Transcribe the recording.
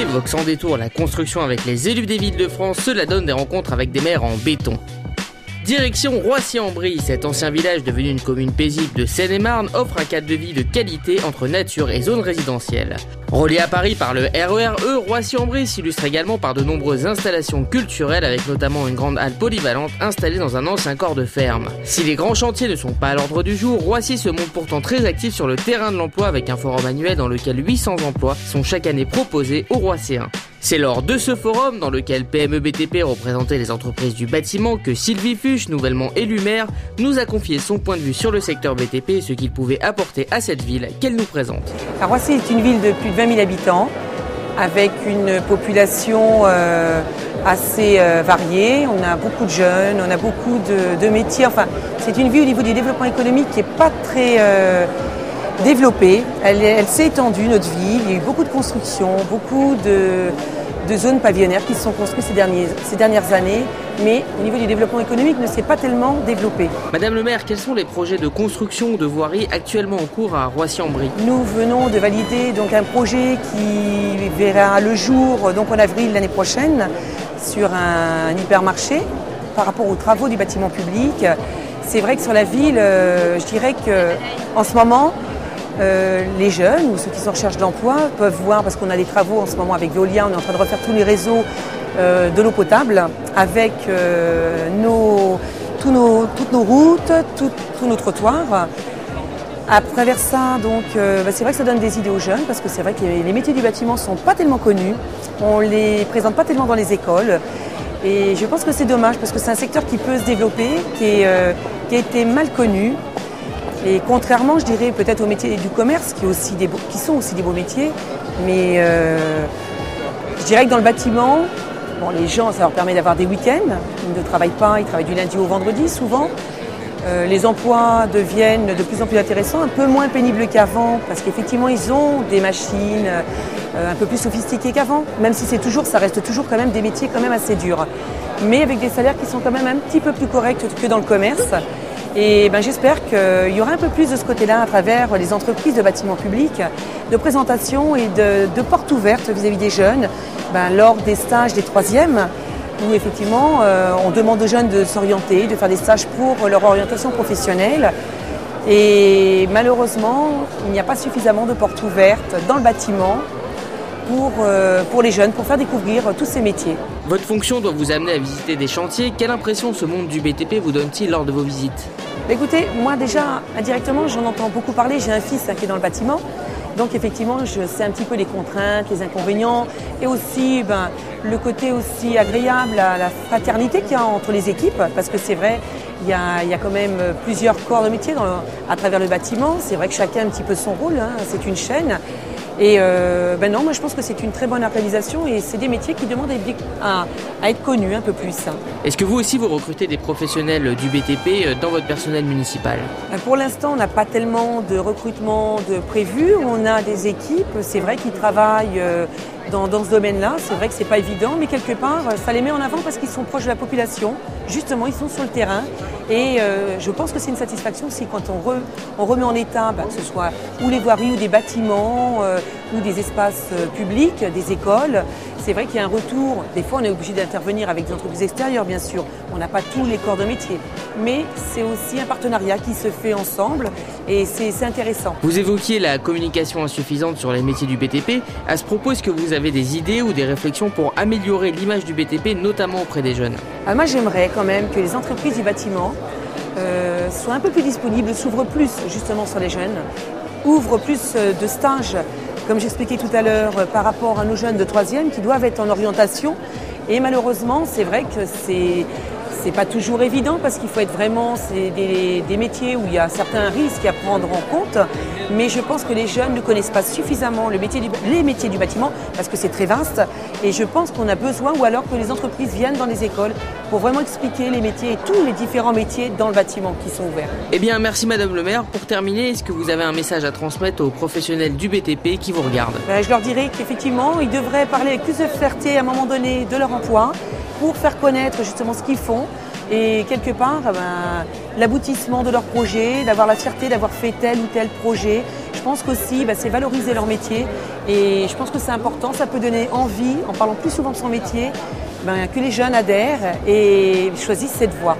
évoque sans détour la construction avec les élus des villes de France, cela donne des rencontres avec des maires en béton. Direction Roissy-en-Brie, cet ancien village devenu une commune paisible de Seine-et-Marne offre un cadre de vie de qualité entre nature et zone résidentielle. Relié à Paris par le RER E, Roissy-en-Brie s'illustre également par de nombreuses installations culturelles avec notamment une grande halle polyvalente installée dans un ancien corps de ferme. Si les grands chantiers ne sont pas à l'ordre du jour, Roissy se montre pourtant très actif sur le terrain de l'emploi avec un forum annuel dans lequel 800 emplois sont chaque année proposés aux Roisséens. C'est lors de ce forum, dans lequel PME BTP représentait les entreprises du bâtiment, que Sylvie Fuchs, nouvellement élue maire, nous a confié son point de vue sur le secteur BTP et ce qu'il pouvait apporter à cette ville qu'elle nous présente. Roissy est une ville de plus de 20 000 habitants, avec une population assez variée. On a beaucoup de jeunes, on a beaucoup de métiers. Enfin, c'est une ville au niveau du développement économique qui n'est pas très développée. Elle s'est étendue, notre ville. Il y a eu beaucoup de constructions, beaucoup de zones pavillonnaires qui se sont construites ces dernières années, mais au niveau du développement économique ne s'est pas tellement développé. Madame le maire, quels sont les projets de construction de voirie actuellement en cours à Roissy-en-Brie? Nous venons de valider donc un projet qui verra le jour donc en avril l'année prochaine sur un hypermarché par rapport aux travaux du bâtiment public. C'est vrai que sur la ville, je dirais qu'en ce moment, les jeunes ou ceux qui sont en recherche d'emploi peuvent voir, parce qu'on a des travaux en ce moment avec Veolia, on est en train de refaire tous les réseaux de l'eau potable avec toutes nos routes, tous nos trottoirs. À travers ça, donc, c'est vrai que ça donne des idées aux jeunes, parce que c'est vrai que les métiers du bâtiment ne sont pas tellement connus, on ne les présente pas tellement dans les écoles. Et je pense que c'est dommage, parce que c'est un secteur qui peut se développer, qui a été mal connu. Et contrairement, je dirais, peut-être aux métiers du commerce, qui sont aussi des beaux métiers, mais je dirais que dans le bâtiment, bon, les gens, ça leur permet d'avoir des week-ends, ils ne travaillent pas, ils travaillent du lundi au vendredi souvent. Les emplois deviennent de plus en plus intéressants, un peu moins pénibles qu'avant, parce qu'effectivement, ils ont des machines un peu plus sophistiquées qu'avant, même si ça reste toujours quand même des métiers quand même assez durs, mais avec des salaires qui sont quand même un petit peu plus corrects que dans le commerce. Et j'espère qu'il y aura un peu plus de ce côté-là à travers les entreprises de bâtiments publics, de présentation et de portes ouvertes vis-à-vis des jeunes, lors des stages des troisièmes, où effectivement on demande aux jeunes de s'orienter, de faire des stages pour leur orientation professionnelle. Et malheureusement, il n'y a pas suffisamment de portes ouvertes dans le bâtiment pour les jeunes, pour faire découvrir tous ces métiers. Votre fonction doit vous amener à visiter des chantiers. Quelle impression ce monde du BTP vous donne-t-il lors de vos visites? Écoutez, moi déjà, indirectement, j'en entends beaucoup parler. J'ai un fils qui est dans le bâtiment. Donc effectivement, je sais un petit peu les contraintes, les inconvénients et aussi le côté aussi agréable, la fraternité qu'il y a entre les équipes. Parce que c'est vrai, il y a quand même plusieurs corps de métier à travers le bâtiment. C'est vrai que chacun a un petit peu son rôle, hein, c'est une chaîne. Et non, moi je pense que c'est une très bonne organisation et c'est des métiers qui demandent à être connus un peu plus. Est-ce que vous aussi vous recrutez des professionnels du BTP dans votre personnel municipal? Pour l'instant, on n'a pas tellement de recrutement de prévu. On a des équipes, c'est vrai, qui travaillent dans ce domaine-là. C'est vrai que c'est pas évident, mais quelque part, ça les met en avant parce qu'ils sont proches de la population. Justement, ils sont sur le terrain. Et je pense que c'est une satisfaction aussi quand on remet en état, que ce soit ou les voiries ou des bâtiments ou des espaces publics, des écoles. C'est vrai qu'il y a un retour. Des fois, on est obligé d'intervenir avec des entreprises extérieures, bien sûr. On n'a pas tous les corps de métier. Mais c'est aussi un partenariat qui se fait ensemble et c'est intéressant. Vous évoquiez la communication insuffisante sur les métiers du BTP. À ce propos, est-ce que vous avez des idées ou des réflexions pour améliorer l'image du BTP, notamment auprès des jeunes? Moi, j'aimerais quand même que les entreprises du bâtiment soient un peu plus disponibles, s'ouvrent plus justement sur les jeunes, ouvrent plus de stages, comme j'expliquais tout à l'heure, par rapport à nos jeunes de 3e qui doivent être en orientation. Et malheureusement, c'est vrai que c'est pas toujours évident parce qu'il faut être vraiment, c'est des métiers où il y a certains risques à prendre en compte. Mais je pense que les jeunes ne connaissent pas suffisamment les métiers du bâtiment parce que c'est très vaste. Et je pense qu'on a besoin, ou alors que les entreprises viennent dans les écoles pour vraiment expliquer les métiers et tous les différents métiers dans le bâtiment qui sont ouverts. Eh bien, merci Madame le maire. Pour terminer, est-ce que vous avez un message à transmettre aux professionnels du BTP qui vous regardent? Je leur dirais qu'effectivement, ils devraient parler avec plus de fierté à un moment donné de leur emploi pour faire connaître justement ce qu'ils font. Et quelque part, l'aboutissement de leur projet, d'avoir la fierté d'avoir fait tel ou tel projet. je pense qu'aussi c'est valoriser leur métier et je pense que c'est important, ça peut donner envie, en parlant plus souvent de son métier, que les jeunes adhèrent et choisissent cette voie.